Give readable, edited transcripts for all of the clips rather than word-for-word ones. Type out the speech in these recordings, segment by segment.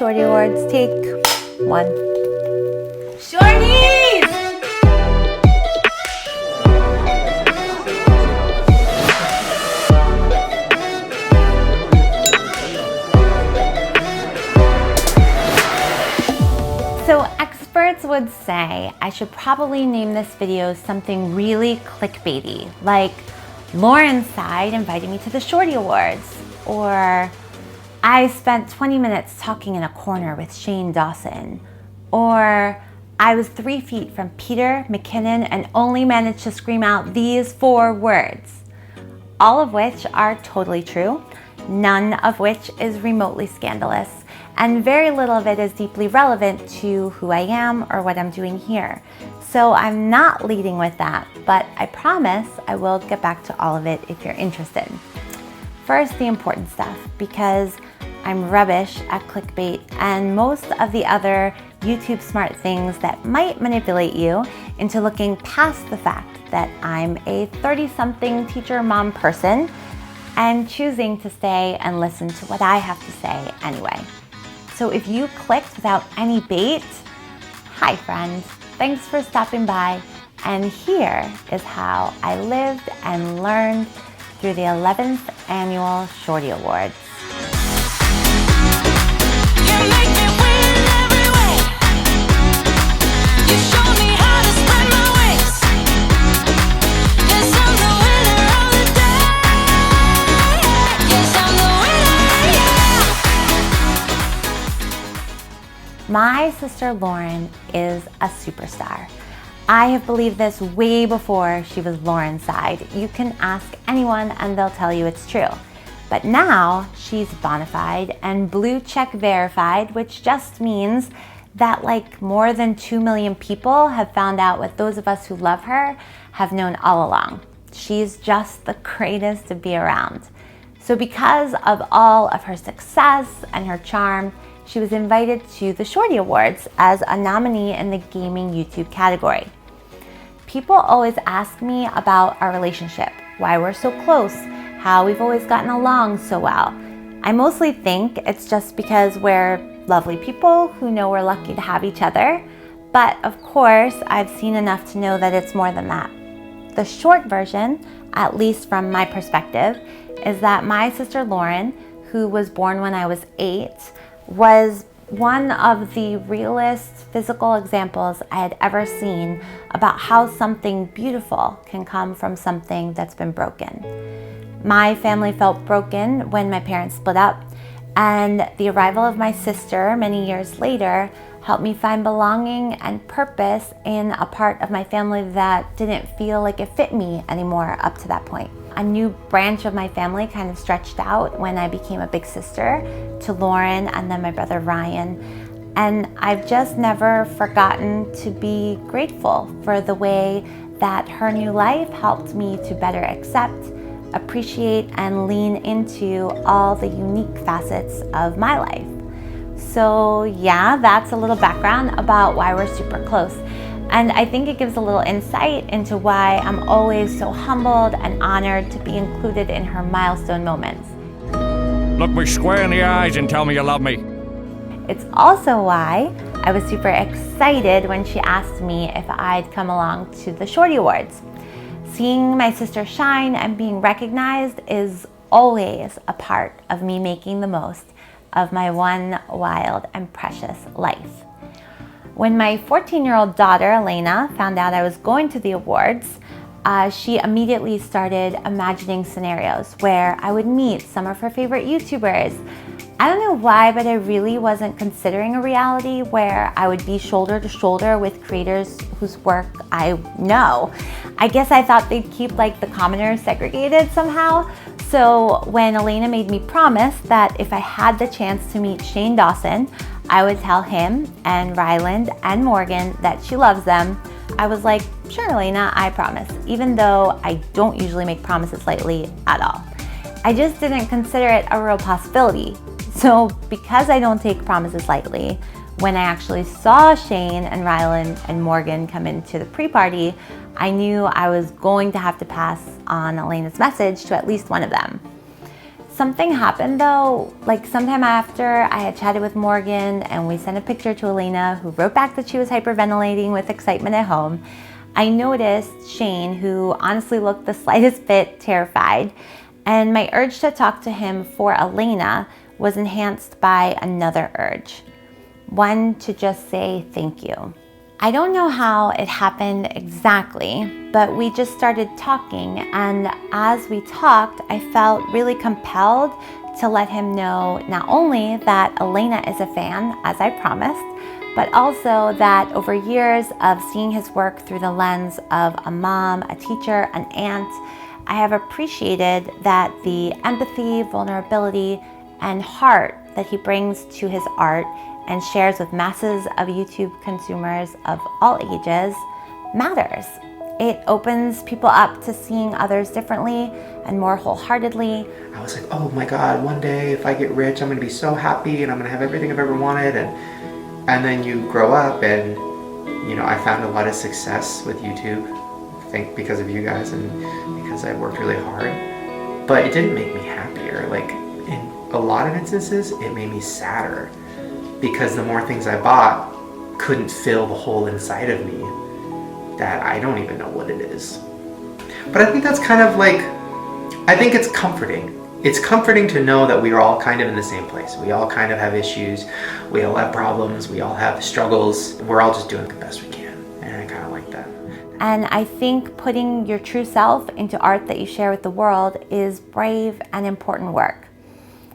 Shorty Awards, take one. Shortys! So experts would say I should probably name this video something really clickbaity, like LaurenzSide invited me to the Shorty Awards, or I spent 20 minutes talking in a corner with Shane Dawson, or I was 3 feet from Peter, McKinnon, and only managed to scream out these 4 words. All of which are totally true, none of which is remotely scandalous, and very little of it is deeply relevant to who I am or what I'm doing here. So I'm not leading with that, but I promise I will get back to all of it if you're interested. First, the important stuff, because I'm rubbish at clickbait and most of the other YouTube smart things that might manipulate you into looking past the fact that I'm a 30-something teacher mom person and choosing to stay and listen to what I have to say anyway. So if you clicked without any bait, hi friends, thanks for stopping by, and here is how I lived and learned through the 11th annual Shorty Awards. My sister Lauren is a superstar. I have believed this way before she was LaurenzSide. You can ask anyone and they'll tell you it's true. But now she's bona fide and blue check verified, which just means that like more than 2 million people have found out what those of us who love her have known all along. She's just the greatest to be around. So because of all of her success and her charm, she was invited to the Shorty Awards as a nominee in the gaming YouTube category. People always ask me about our relationship, why we're so close, how we've always gotten along so well. I mostly think it's just because we're lovely people who know we're lucky to have each other. But of course, I've seen enough to know that it's more than that. The short version, at least from my perspective, is that my sister Lauren, who was born when I was 8, was one of the realest physical examples I had ever seen about how something beautiful can come from something that's been broken. My family felt broken when my parents split up, and the arrival of my sister many years later helped me find belonging and purpose in a part of my family that didn't feel like it fit me anymore up to that point. A new branch of my family kind of stretched out when I became a big sister to Lauren and then my brother Ryan. And I've just never forgotten to be grateful for the way that her new life helped me to better accept, appreciate, and lean into all the unique facets of my life. So yeah, that's a little background about why we're super close. And I think it gives a little insight into why I'm always so humbled and honored to be included in her milestone moments. Look me square in the eyes and tell me you love me. It's also why I was super excited when she asked me if I'd come along to the Shorty Awards. Seeing my sister shine and being recognized is always a part of me making the most of my one wild and precious life. When my 14-year-old daughter, Elena, found out I was going to the awards, she immediately started imagining scenarios where I would meet some of her favorite YouTubers. I don't know why, but I really wasn't considering a reality where I would be shoulder to shoulder with creators whose work I know. I guess I thought they'd keep like the commoners segregated somehow. So when Elena made me promise that if I had the chance to meet Shane Dawson, I would tell him and Ryland and Morgan that she loves them, I was like, sure, Elena, I promise, even though I don't usually make promises lightly at all. I just didn't consider it a real possibility. So because I don't take promises lightly, when I actually saw Shane and Ryland and Morgan come into the pre-party, I knew I was going to have to pass on Elena's message to at least one of them. Something happened though, like sometime after I had chatted with Morgan and we sent a picture to Elena, who wrote back that she was hyperventilating with excitement at home. I noticed Shane, who honestly looked the slightest bit terrified, and my urge to talk to him for Elena was enhanced by another urge, one to just say thank you. I don't know how it happened exactly, but we just started talking, and as we talked, I felt really compelled to let him know not only that Elena is a fan, as I promised, but also that over years of seeing his work through the lens of a mom, a teacher, an aunt, I have appreciated that the empathy, vulnerability, and heart that he brings to his art and shares with masses of YouTube consumers of all ages matters. It opens people up to seeing others differently and more wholeheartedly. I was like, oh my God, one day if I get rich, I'm gonna be so happy and I'm gonna have everything I've ever wanted. And then you grow up and, you know, I found a lot of success with YouTube, I think because of you guys and because I worked really hard. But it didn't make me happier. Like in a lot of instances, it made me sadder, because the more things I bought couldn't fill the hole inside of me that I don't even know what it is. But I think that's kind of like, I think it's comforting. It's comforting to know that we are all kind of in the same place. We all kind of have issues. We all have problems. We all have struggles. We're all just doing the best we can. And I kind of like that. And I think putting your true self into art that you share with the world is brave and important work.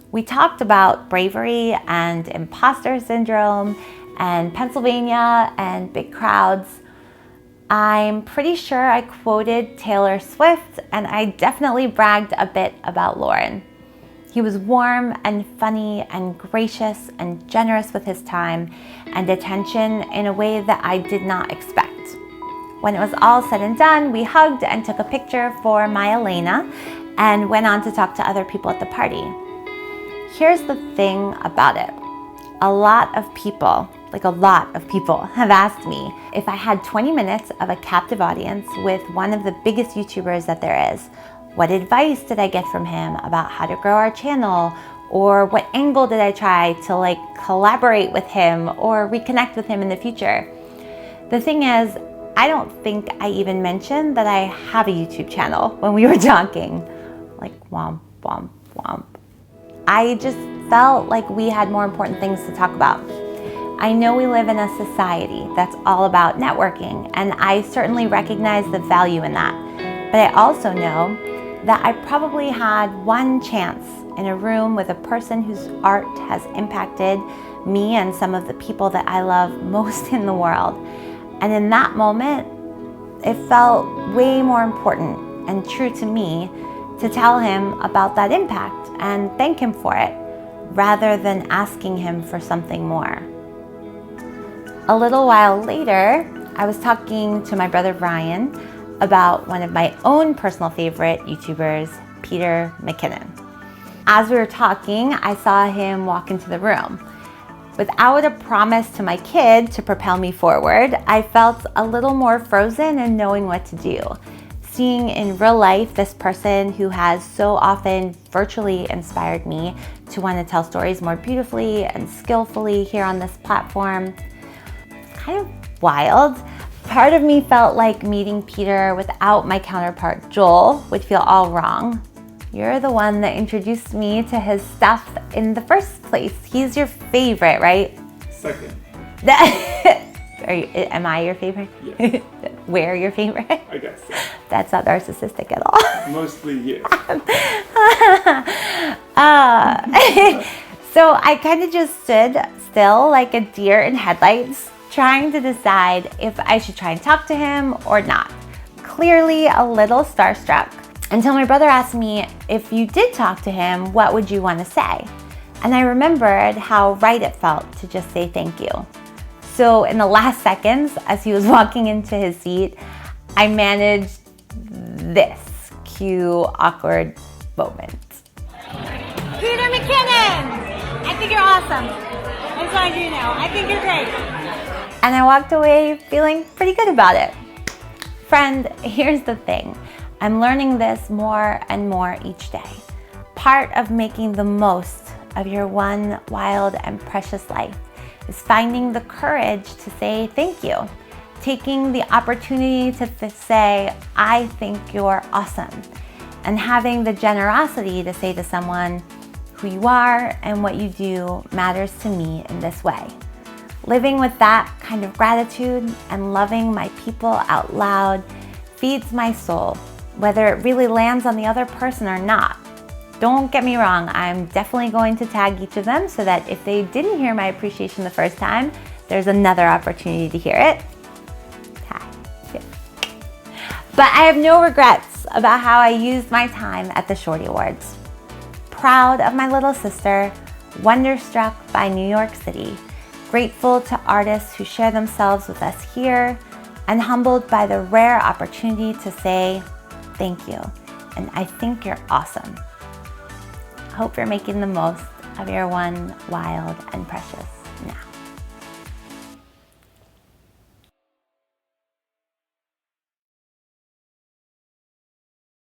We talked about bravery and imposter syndrome and Pennsylvania and big crowds. I'm pretty sure I quoted Taylor Swift, and I definitely bragged a bit about Lauren. He was warm and funny and gracious and generous with his time and attention in a way that I did not expect. When it was all said and done, we hugged and took a picture for my Elena and went on to talk to other people at the party. Here's the thing about it. A lot of people have asked me if I had 20 minutes of a captive audience with one of the biggest YouTubers that there is, what advice did I get from him about how to grow our channel, or what angle did I try to collaborate with him or reconnect with him in the future. The thing is, I don't think I even mentioned that I have a YouTube channel when we were talking. Womp, womp, womp. I just felt like we had more important things to talk about. I know we live in a society that's all about networking, and I certainly recognize the value in that. But I also know that I probably had one chance in a room with a person whose art has impacted me and some of the people that I love most in the world. And in that moment, it felt way more important and true to me to tell him about that impact and thank him for it, rather than asking him for something more. A little while later, I was talking to my brother Brian about one of my own personal favorite YouTubers, Peter McKinnon. As we were talking, I saw him walk into the room. Without a promise to my kid to propel me forward, I felt a little more frozen in knowing what to do. Seeing in real life this person who has so often virtually inspired me to want to tell stories more beautifully and skillfully here on this platform, kind of wild. Part of me felt like meeting Peter without my counterpart Joel would feel all wrong. You're the one that introduced me to his stuff in the first place. He's your favorite, right? Second. Am I your favorite? Yes. We're your favorite? I guess so. That's not narcissistic at all. Mostly, yes. So I kind of just stood still like a deer in headlights, trying to decide if I should try and talk to him or not. Clearly a little starstruck, until my brother asked me, if you did talk to him, what would you want to say? And I remembered how right it felt to just say thank you. So in the last seconds, as he was walking into his seat, I managed this cue awkward moment. Peter McKinnon! I think you're awesome. I just wanted you to know. I think you're great. And I walked away feeling pretty good about it. Friend, here's the thing. I'm learning this more and more each day. Part of making the most of your one wild and precious life is finding the courage to say thank you, taking the opportunity to say, I think you're awesome, and having the generosity to say to someone, who you are and what you do matters to me in this way. Living with that kind of gratitude and loving my people out loud feeds my soul, whether it really lands on the other person or not. Don't get me wrong, I'm definitely going to tag each of them so that if they didn't hear my appreciation the first time, there's another opportunity to hear it. But I have no regrets about how I used my time at the Shorty Awards. Proud of my little sister, wonderstruck by New York City, grateful to artists who share themselves with us here, and humbled by the rare opportunity to say thank you, and I think you're awesome. Hope you're making the most of your one wild and precious now.